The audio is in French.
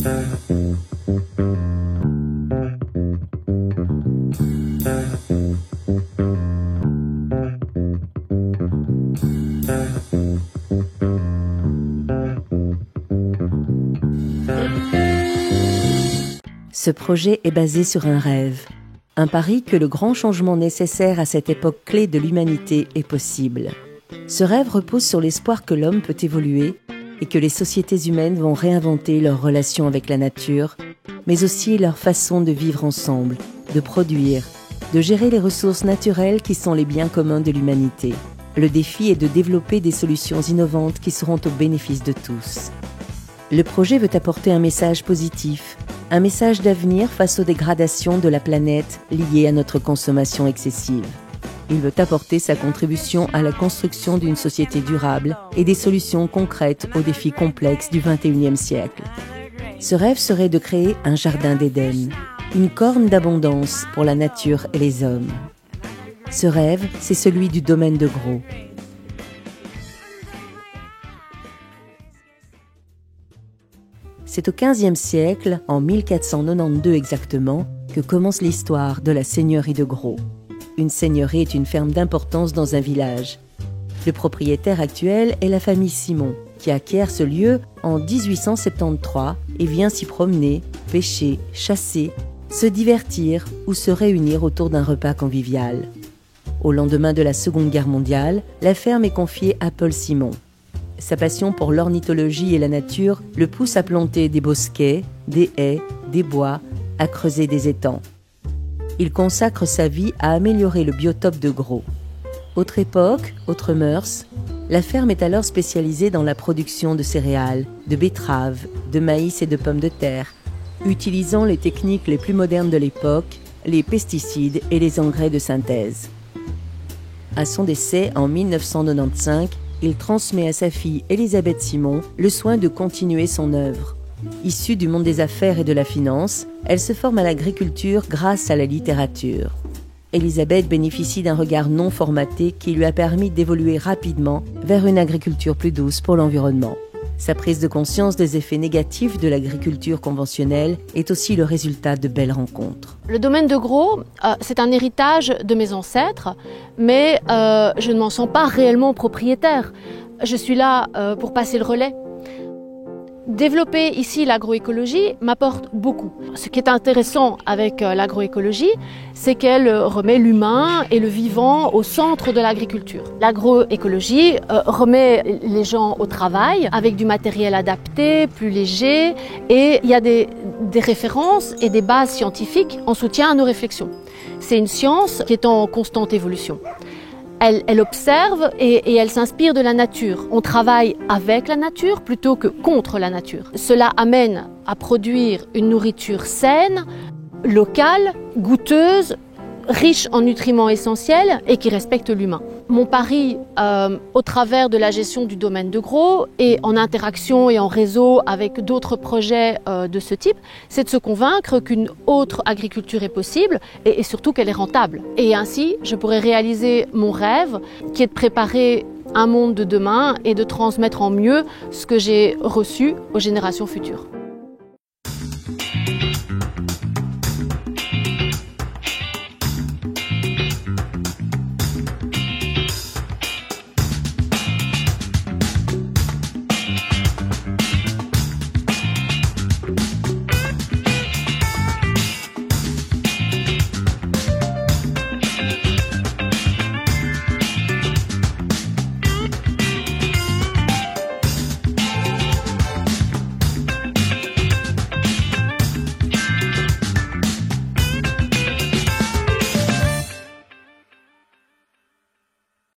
Ce projet est basé sur un rêve, un pari que le grand changement nécessaire à cette époque clé de l'humanité est possible. Ce rêve repose sur l'espoir que l'homme peut évoluer et que les sociétés humaines vont réinventer leurs relations avec la nature, mais aussi leur façon de vivre ensemble, de produire, de gérer les ressources naturelles qui sont les biens communs de l'humanité. Le défi est de développer des solutions innovantes qui seront au bénéfice de tous. Le projet veut apporter un message positif, un message d'avenir face aux dégradations de la planète liées à notre consommation excessive. Il veut apporter sa contribution à la construction d'une société durable et des solutions concrètes aux défis complexes du XXIe siècle. Ce rêve serait de créer un jardin d'Éden, une corne d'abondance pour la nature et les hommes. Ce rêve, c'est celui du domaine de Gros. C'est au XVe siècle, en 1492 exactement, que commence l'histoire de la seigneurie de Gros. Une seigneurie est une ferme d'importance dans un village. Le propriétaire actuel est la famille Simon, qui acquiert ce lieu en 1873 et vient s'y promener, pêcher, chasser, se divertir ou se réunir autour d'un repas convivial. Au lendemain de la Seconde Guerre mondiale, la ferme est confiée à Paul Simon. Sa passion pour l'ornithologie et la nature le pousse à planter des bosquets, des haies, des bois, à creuser des étangs. Il consacre sa vie à améliorer le biotope de Gros. Autre époque, autres mœurs, la ferme est alors spécialisée dans la production de céréales, de betteraves, de maïs et de pommes de terre, utilisant les techniques les plus modernes de l'époque, les pesticides et les engrais de synthèse. À son décès en 1995, il transmet à sa fille Élisabeth Simon le soin de continuer son œuvre. Issue du monde des affaires et de la finance, elle se forme à l'agriculture grâce à la littérature. Élisabeth bénéficie d'un regard non formaté qui lui a permis d'évoluer rapidement vers une agriculture plus douce pour l'environnement. Sa prise de conscience des effets négatifs de l'agriculture conventionnelle est aussi le résultat de belles rencontres. Le domaine de Gros, c'est un héritage de mes ancêtres, mais je ne m'en sens pas réellement propriétaire. Je suis là pour passer le relais. Développer ici l'agroécologie m'apporte beaucoup. Ce qui est intéressant avec l'agroécologie, c'est qu'elle remet l'humain et le vivant au centre de l'agriculture. L'agroécologie remet les gens au travail avec du matériel adapté, plus léger, et il y a des références et des bases scientifiques en soutien à nos réflexions. C'est une science qui est en constante évolution. Elle observe et elle s'inspire de la nature. On travaille avec la nature plutôt que contre la nature. Cela amène à produire une nourriture saine, locale, goûteuse, riche en nutriments essentiels et qui respecte l'humain. Mon pari, au travers de la gestion du domaine de Gros et en interaction et en réseau avec d'autres projets de ce type, c'est de se convaincre qu'une autre agriculture est possible et surtout qu'elle est rentable. Et ainsi, je pourrais réaliser mon rêve qui est de préparer un monde de demain et de transmettre en mieux ce que j'ai reçu aux générations futures.